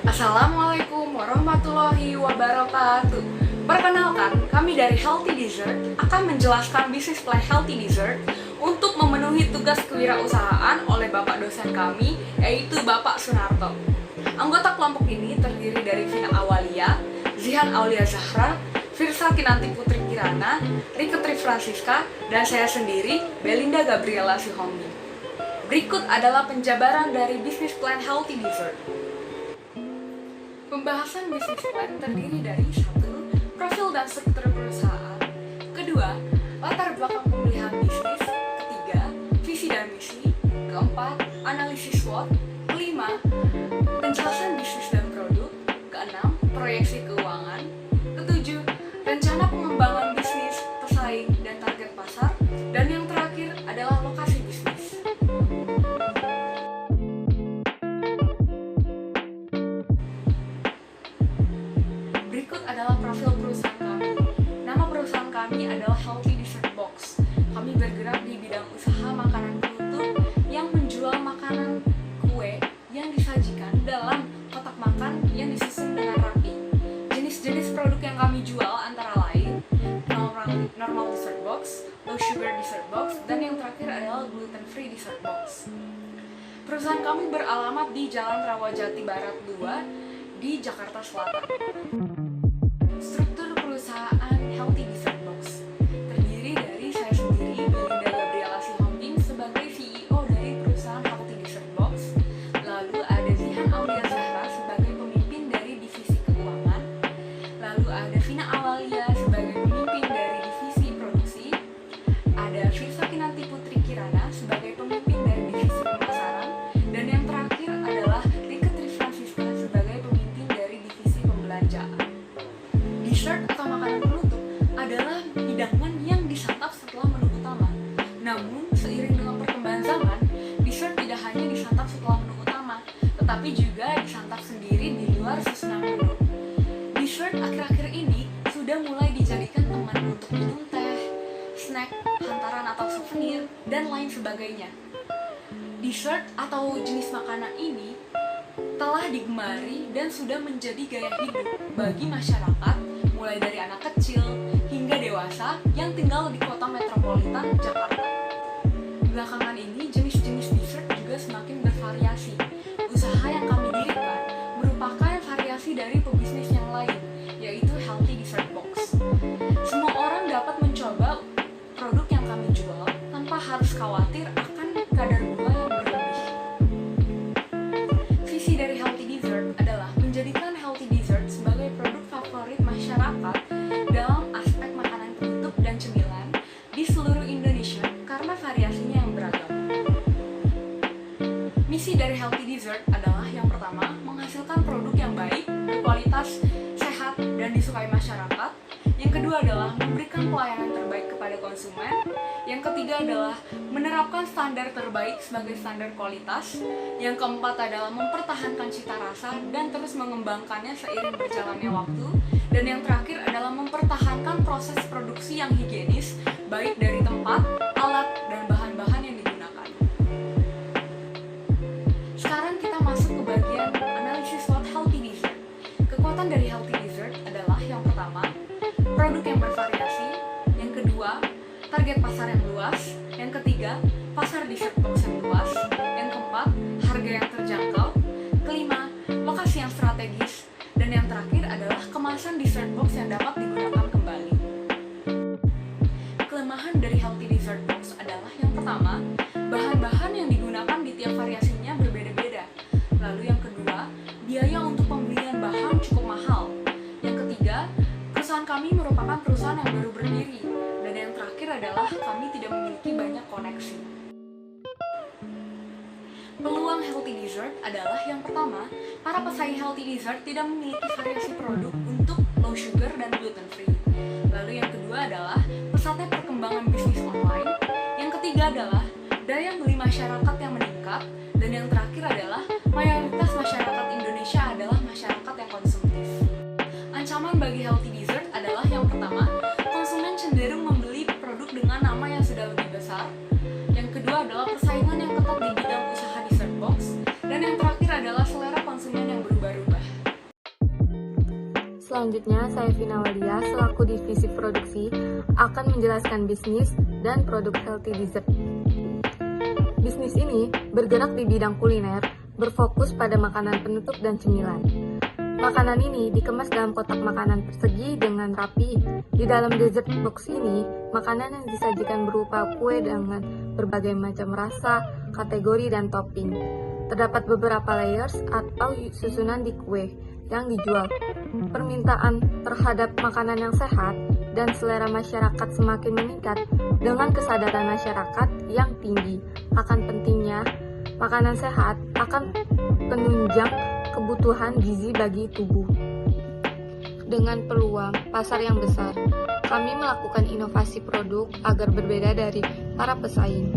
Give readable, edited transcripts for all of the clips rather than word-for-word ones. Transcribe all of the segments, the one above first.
Assalamualaikum warahmatullahi wabarakatuh. Perkenalkan, kami dari Healthy Dessert akan menjelaskan bisnis plan Healthy Dessert untuk memenuhi tugas kewirausahaan oleh Bapak dosen kami, yaitu Bapak Sunarto. Anggota kelompok ini terdiri dari Vina Awalia, Zihan Aulia Zahra, Firsa Kinanti Putri Kirana, Rike Tri Francisca, dan saya sendiri, Belinda Gabriela Sihombing. Berikut adalah penjabaran dari bisnis plan Healthy Dessert. Pembahasan bisnis plan terdiri dari 1. Profil dan struktur perusahaan. 2. Latar belakang pemulihan bisnis. 3. Visi dan misi. 4. Analisis SWOT. 5. Penjelasan bisnis dan produk. 6. Proyeksi keuangan. 7. Rencana pengembangan bisnis, pesaing, dan target pasar. Dan yang terakhir adalah lokasi bisnis. Berikut adalah profil perusahaan kami. Nama perusahaan kami adalah Healthy Dessert Box. Kami bergerak di bidang usaha makanan penutup yang menjual makanan kue yang disajikan dalam kotak makan yang disusun dengan rapi. Jenis-jenis produk yang kami jual antara lain normal dessert box, low sugar dessert box, dan yang terakhir adalah gluten free dessert box. Perusahaan kami beralamat di Jalan Rawajati Barat 2 di Jakarta Selatan. Struktur perusahaan Healthy Dessert Box terdiri dari saya sendiri, Belinda Gabriela Sihombing, sebagai CEO dari perusahaan Healthy Dessert Box. Lalu ada Zihan Aulia Zahra sebagai pemimpin dari divisi keuangan. Lalu ada Vina Awalia sebagai pemimpin dari divisi produksi. Ada Firsa Kinanti Putri Kirana sebagai pemimpin dari divisi pemasaran. Dan yang terakhir adalah Rike Tri Francisca sebagai pemimpin dari divisi pembelanjaan. Dessert atau makanan penutup adalah hidangan yang disantap setelah menu utama. Namun, seiring dengan perkembangan zaman, dessert tidak hanya disantap setelah menu utama, tetapi juga disantap sendiri di luar susunan menu. Dessert akhir-akhir ini sudah mulai dijadikan teman untuk minum teh, snack, hantaran atau souvenir, dan lain sebagainya. Dessert atau jenis makanan ini telah digemari dan sudah menjadi gaya hidup bagi masyarakat, mulai dari anak kecil hingga dewasa yang tinggal di kota metropolitan Jakarta. Belakangan ini, jenis-jenis dessert juga semakin bervariasi. Usaha yang kami dirikan merupakan variasi dari pebisnis yang lain, yaitu Healthy Dessert Box. Semua orang dapat mencoba produk yang kami jual tanpa harus khawatir akan kadar gula yang berlebih. Visi dari Healthy Dessert adalah menjadikan Healthy Dessert sebagai produk favorit masyarakat dalam aspek makanan penutup dan cemilan di seluruh Indonesia karena variasinya yang beragam. Misi dari Healthy Dessert adalah yang pertama, menghasilkan produk yang baik, berkualitas, sehat, dan disukai masyarakat. Yang kedua adalah memberikan pelayanan terbaik kepada konsumen. Yang ketiga adalah menerapkan standar terbaik sebagai standar kualitas. Yang keempat adalah mempertahankan cita rasa dan terus mengembangkannya seiring berjalannya waktu. Dan yang terakhir adalah mempertahankan proses produksi yang higienis, baik dari tempat, alat, dan bahan-bahan yang digunakan. Sekarang kita masuk ke bagian analisis SWOT Healthy Dessert. Kekuatan dari Healthy Dessert adalah yang pertama, produk yang bervariasi. Yang kedua, target pasar yang luas. Yang ketiga, pasar dessert box yang luas. Yang keempat, harga yang terjangkau. Kelima, lokasi yang strategis. Dan yang terakhir adalah kemasan dessert box yang dapat digunakan kembali. Kelemahan dari Healthy Dessert Box adalah yang pertama, bahan-bahan yang digunakan di tiap variasinya berbeda-beda. Lalu yang kedua, biaya untuk pembelian bahan cukup mahal. Yang ketiga, perusahaan kami merupakan perusahaan yang baru berdiri. Dan yang terakhir adalah kami tidak memiliki banyak koneksi. Peluang Healthy Dessert adalah yang pertama, para pesaing Healthy Dessert tidak memiliki variasi produk untuk low sugar dan gluten free. Lalu yang kedua adalah pesatnya perkembangan bisnis online. Yang ketiga adalah daya beli masyarakat yang meningkat. Dan yang terakhir adalah mayoritas masyarakat Indonesia adalah masyarakat yang konsumtif. Ancaman bagi Healthy Dessert adalah yang pertama, konsumen cenderung membeli produk dengan nama yang sudah lebih besar. Yang kedua adalah persaingan yang ketat di bidang usaha dessert box. Dan yang terakhir adalah selera konsumen yang berubah-ubah. Selanjutnya, saya Vina Walia selaku divisi produksi akan menjelaskan bisnis dan produk healthy dessert. Bisnis ini bergerak di bidang kuliner, berfokus pada makanan penutup dan cemilan. Makanan ini dikemas dalam kotak makanan persegi dengan rapi. Di dalam dessert box ini, makanan yang disajikan berupa kue dengan berbagai macam rasa, kategori, dan topping. Terdapat beberapa layers atau susunan di kue yang dijual. Permintaan terhadap makanan yang sehat dan selera masyarakat semakin meningkat dengan kesadaran masyarakat yang tinggi akan pentingnya makanan sehat akan penunjang kebutuhan gizi bagi tubuh. Dengan peluang pasar yang besar, kami melakukan inovasi produk agar berbeda dari para pesaing,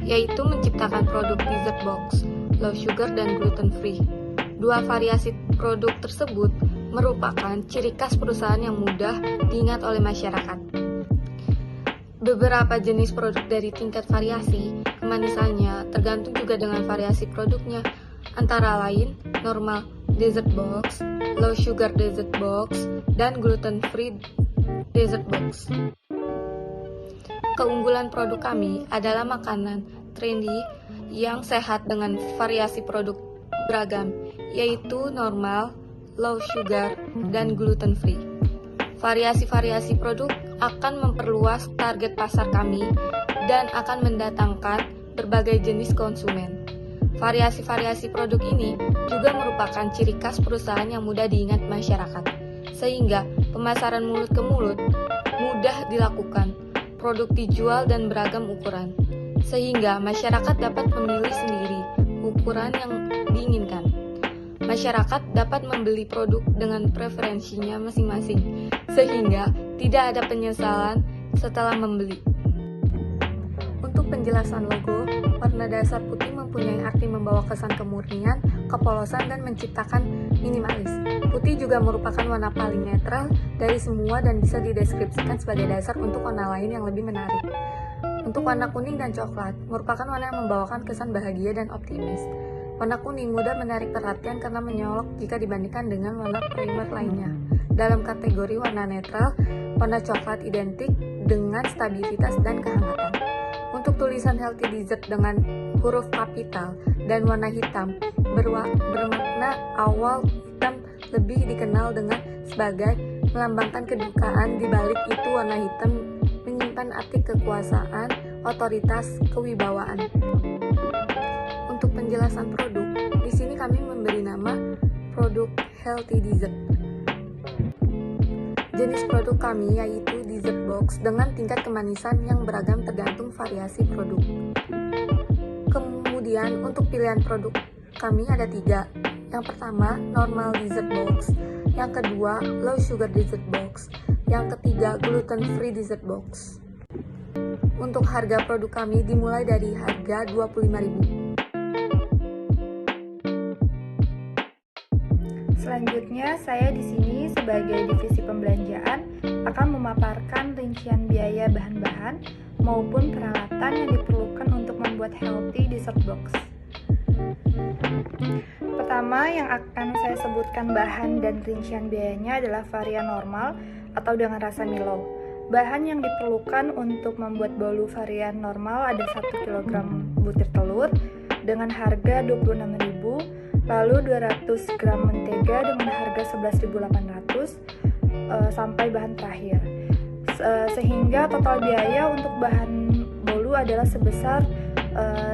yaitu menciptakan produk dessert box, low sugar dan gluten free. Dua variasi produk tersebut merupakan ciri khas perusahaan yang mudah diingat oleh masyarakat. Beberapa jenis produk dari tingkat variasi kemanisannya tergantung juga dengan variasi produknya, antara lain normal dessert box, low sugar dessert box, dan gluten free dessert box. Keunggulan produk kami adalah makanan trendy yang sehat dengan variasi produk beragam, yaitu normal, low sugar, dan gluten free. Variasi-variasi produk akan memperluas target pasar kami dan akan mendatangkan berbagai jenis konsumen. Variasi-variasi produk ini juga merupakan ciri khas perusahaan yang mudah diingat masyarakat, sehingga pemasaran mulut ke mulut mudah dilakukan. Produk dijual dan beragam ukuran, sehingga masyarakat dapat memilih sendiri ukuran yang diinginkan. Masyarakat dapat membeli produk dengan preferensinya masing-masing, sehingga tidak ada penyesalan setelah membeli. Untuk penjelasan logo, warna dasar putih mempunyai arti membawa kesan kemurnian, kepolosan, dan menciptakan minimalis. Putih juga merupakan warna paling netral dari semua dan bisa dideskripsikan sebagai dasar untuk warna lain yang lebih menarik. Untuk warna kuning dan coklat, merupakan warna yang membawakan kesan bahagia dan optimis. Warna kuning mudah menarik perhatian karena menyolok jika dibandingkan dengan warna primer lainnya. Dalam kategori warna netral, warna coklat identik dengan stabilitas dan kehangatan. Untuk tulisan healthy dessert dengan huruf kapital dan warna hitam bermakna awal hitam lebih dikenal dengan sebagai melambangkan kedukaan. Di balik itu warna hitam menyimpan arti kekuasaan, otoritas, kewibawaan. Untuk penjelasan produk, di sini kami memberi nama produk healthy dessert. Jenis produk kami yaitu dessert box dengan tingkat kemanisan yang beragam tergantung variasi produk. Kemudian untuk pilihan produk kami ada 3. Yang pertama, normal dessert box. Yang kedua, low sugar dessert box. Yang ketiga, gluten free dessert box. Untuk harga produk kami dimulai dari harga Rp25.000. Selanjutnya, saya di sini sebagai divisi pembelanjaan akan memaparkan rincian biaya bahan-bahan maupun peralatan yang diperlukan untuk membuat healthy dessert box. Pertama, yang akan saya sebutkan bahan dan rincian biayanya adalah varian normal atau dengan rasa Milo. Bahan yang diperlukan untuk membuat bolu varian normal ada 1 kg butir telur dengan harga Rp26.000, lalu 200 gram mentega dengan harga Rp11.800 sampai bahan terakhir. Sehingga total biaya untuk bahan bolu adalah sebesar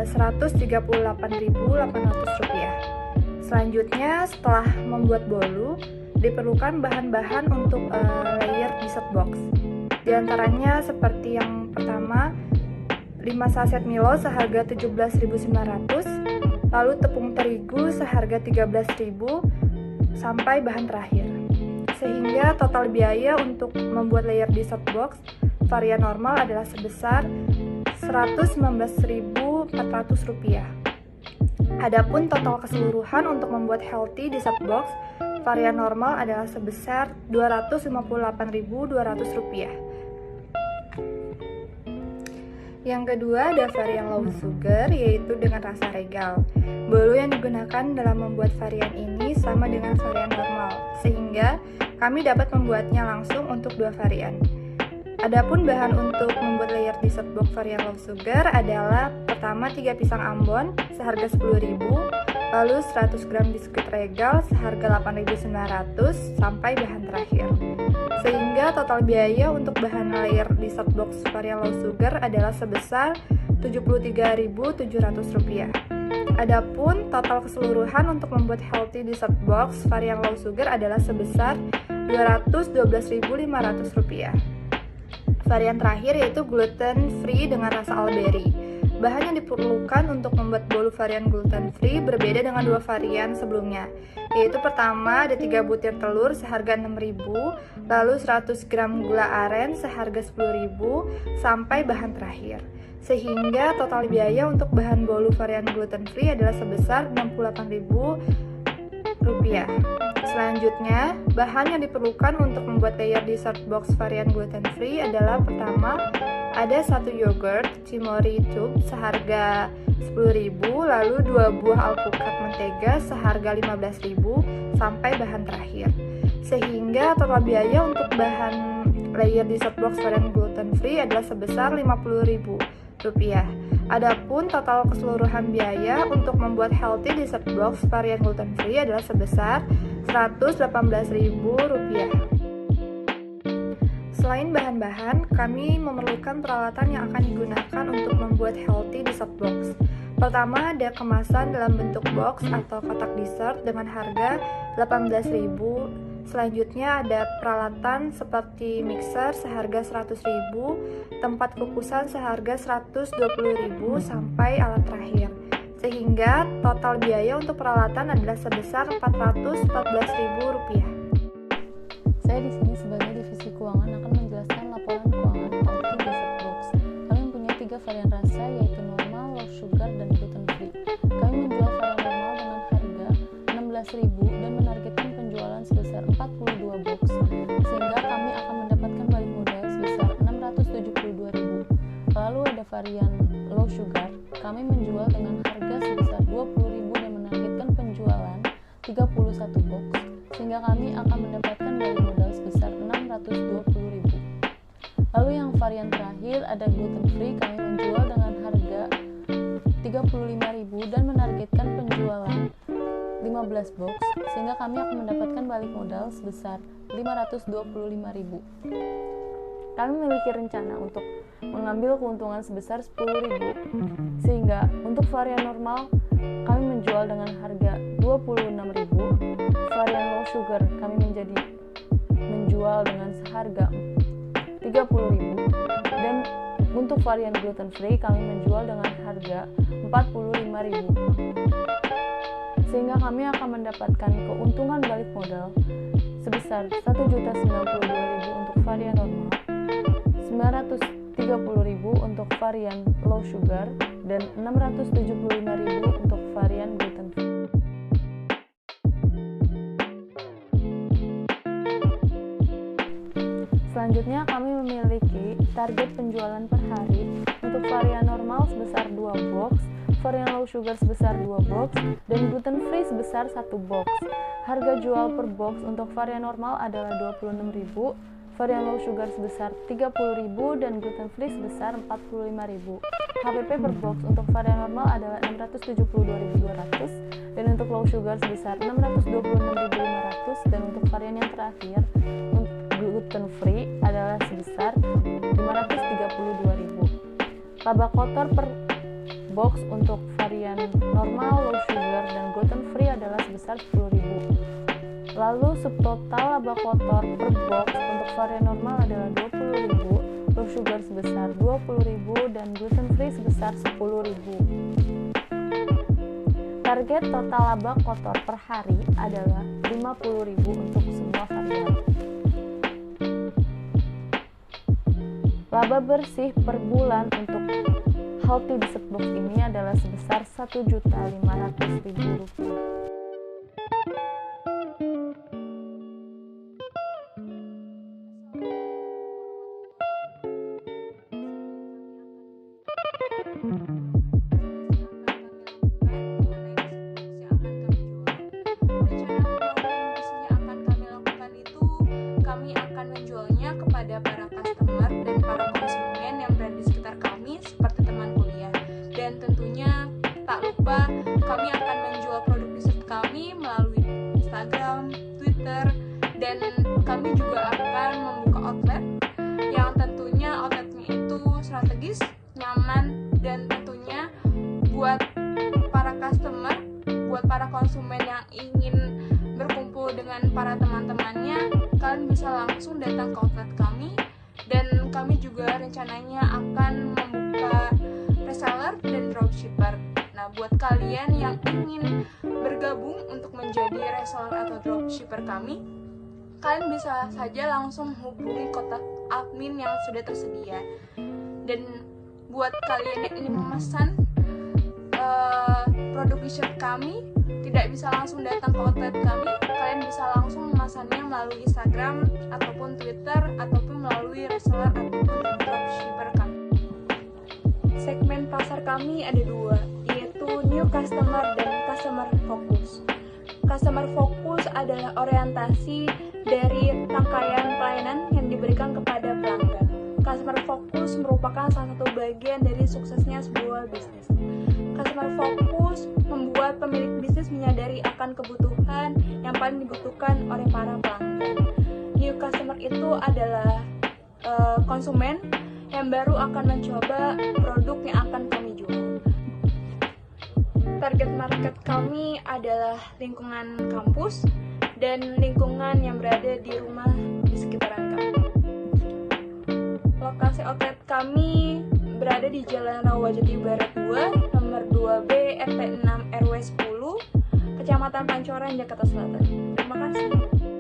Rp138.800. Selanjutnya, setelah membuat bolu, diperlukan bahan-bahan untuk layer dessert box. Di antaranya seperti yang pertama, 5 saset Milo seharga Rp17.900, lalu tepung terigu seharga Rp13.000 sampai bahan terakhir. Sehingga total biaya untuk membuat layer dessert box varian normal adalah sebesar Rp119.400. Adapun total keseluruhan untuk membuat healthy dessert box varian normal adalah sebesar Rp258.200. Yang kedua ada varian low sugar, yaitu dengan rasa regal. Bolu yang digunakan dalam membuat varian ini sama dengan varian normal, sehingga Kami dapat membuatnya langsung untuk 2 varian. Adapun bahan untuk membuat layer dessert box varian low sugar adalah pertama 3 pisang Ambon seharga 10.000, lalu 100 gram biskuit Regal seharga 8.900 sampai bahan terakhir. Sehingga total biaya untuk bahan layer dessert box varian low sugar adalah sebesar Rp73.700. Adapun total keseluruhan untuk membuat healthy dessert box varian low sugar adalah sebesar Rp212.500. Varian terakhir yaitu gluten free dengan rasa Alberry. Bahan yang diperlukan untuk membuat bolu varian gluten free berbeda dengan 2 varian sebelumnya, yaitu pertama ada 3 butir telur seharga 6.000, lalu 100 gram gula aren seharga 10.000, sampai bahan terakhir. Sehingga total biaya untuk bahan bolu varian gluten free adalah sebesar Rp68.000. Selanjutnya, bahan yang diperlukan untuk membuat layer dessert box varian gluten free adalah pertama, ada 1 yogurt Cimory tube seharga 10.000, lalu 2 buah alpukat mentega seharga 15.000, sampai bahan terakhir. Sehingga total biaya untuk bahan layer dessert box varian gluten free adalah sebesar Rp50.000. Adapun total keseluruhan biaya untuk membuat healthy dessert box varian gluten free adalah sebesar Rp118.000. Selain bahan-bahan, kami memerlukan peralatan yang akan digunakan untuk membuat healthy dessert box. Pertama, ada kemasan dalam bentuk box atau kotak dessert dengan harga Rp18.000. Selanjutnya ada peralatan seperti mixer seharga Rp100.000, tempat kukusan seharga Rp120.000, sampai alat terakhir. Sehingga total biaya untuk peralatan adalah sebesar Rp414.000. Saya di sini sebagai divisi keuangan akan menjelaskan laporan keuangan healthy dessert box. Kami mempunyai 3 varian rasa yaitu normal, low sugar, dan gluten free. Kami menjual varian normal dengan harga Rp16.000 dan menargetkan penjualan sebesar 42 box, sehingga kami akan mendapatkan balik modal sebesar Rp672.000. Lalu ada varian low sugar, kami menjual dengan harga sebesar Rp20.000 dan menargetkan penjualan 31 box, sehingga kami akan mendapatkan balik modal sebesar Rp620.000. Lalu yang varian terakhir ada gluten free, kami menjual dengan harga Rp35.000 dan menargetkan penjualan 15 box, sehingga kami akan mendapatkan balik modal sebesar Rp525.000. Kami memiliki rencana untuk mengambil keuntungan sebesar Rp10.000, sehingga untuk varian normal kami menjual dengan harga Rp26.000, varian low sugar kami menjual dengan seharga Rp30.000, dan untuk varian gluten free kami menjual dengan harga Rp45.000, sehingga kami akan mendapatkan keuntungan balik modal sebesar Rp1.092.000 untuk varian normal, Rp930.000 untuk varian low sugar, dan Rp675.000 untuk varian gluten free. Selanjutnya kami memiliki target penjualan per hari untuk varian normal sebesar 2 box, varian low sugar sebesar 2 box, dan gluten free sebesar 1 box. Harga jual per box untuk varian normal adalah Rp26.000, varian low sugar sebesar Rp30.000, dan gluten free sebesar Rp45.000. HPP per box untuk varian normal adalah Rp672.200, dan untuk low sugar sebesar Rp626.500, dan untuk varian yang terakhir gluten free adalah sebesar Rp532.000. Laba kotor per box untuk varian normal, low sugar, dan gluten free adalah sebesar Rp10.000. Lalu subtotal laba kotor per box untuk varian normal adalah Rp20.000, low sugar sebesar Rp20.000, dan gluten free sebesar Rp10.000. Target total laba kotor per hari adalah Rp50.000 untuk semua varian. Laba bersih per bulan untuk healthy dessert box ini adalah sebesar Rp1.500.000. strategis, nyaman, dan tentunya buat para customer, buat para konsumen yang ingin berkumpul dengan para teman-temannya, kalian bisa langsung datang ke outlet kami, dan kami juga rencananya akan membuka reseller dan dropshipper. Nah, buat kalian yang ingin bergabung untuk menjadi reseller atau dropshipper kami, kalian bisa saja langsung hubungi kontak admin yang sudah tersedia. Dan buat kalian yang ingin memesan produk t-shirt kami, tidak bisa langsung datang ke outlet kami, kalian bisa langsung memesannya melalui Instagram ataupun Twitter ataupun melalui reseller ataupun dropshipper kami. Segmen pasar kami ada dua, yaitu new customer dan customer focus. Customer focus adalah orientasi dari rangkaian pelayanan yang diberikan kepada pelanggan. Customer focus merupakan salah satu bagian dari suksesnya sebuah bisnis. Customer focus membuat pemilik bisnis menyadari akan kebutuhan yang paling dibutuhkan oleh para pelanggan. New customer itu adalah konsumen yang baru akan mencoba produk yang akan kami jual. Target market kami adalah lingkungan kampus dan lingkungan yang berada di rumah di sekitaran kami. Lokasi outlet kami berada di Jalan Rawajati Barat 2, nomor 2B, RT 6 RW 10, Kecamatan Pancoran, Jakarta Selatan. Terima kasih.